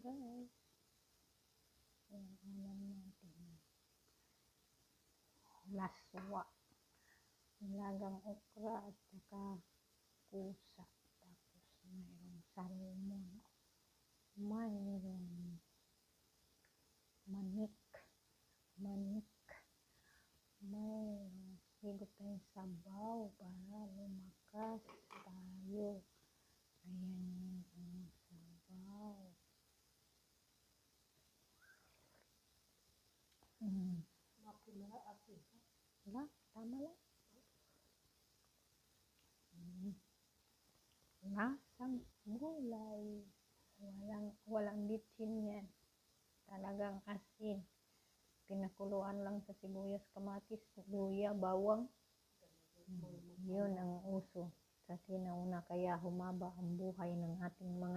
guys. Ayan, alam natin. Laswa. Nilagang okra at saka pusa. Tapos mayroong salmon. Mayroong manik. Mayroong higop tayong sabaw para lumakas tayo. Ayan yung sabaw. Mapula asin. Wala, tama lang. Lasang gulay. Walang bitsin yan. Talagang asin. Pinakuluan lang sa sibuyas, kamatis, luya, bawang. Yun ang uso sa sinauna, kaya humaba ang buhay ng ating mga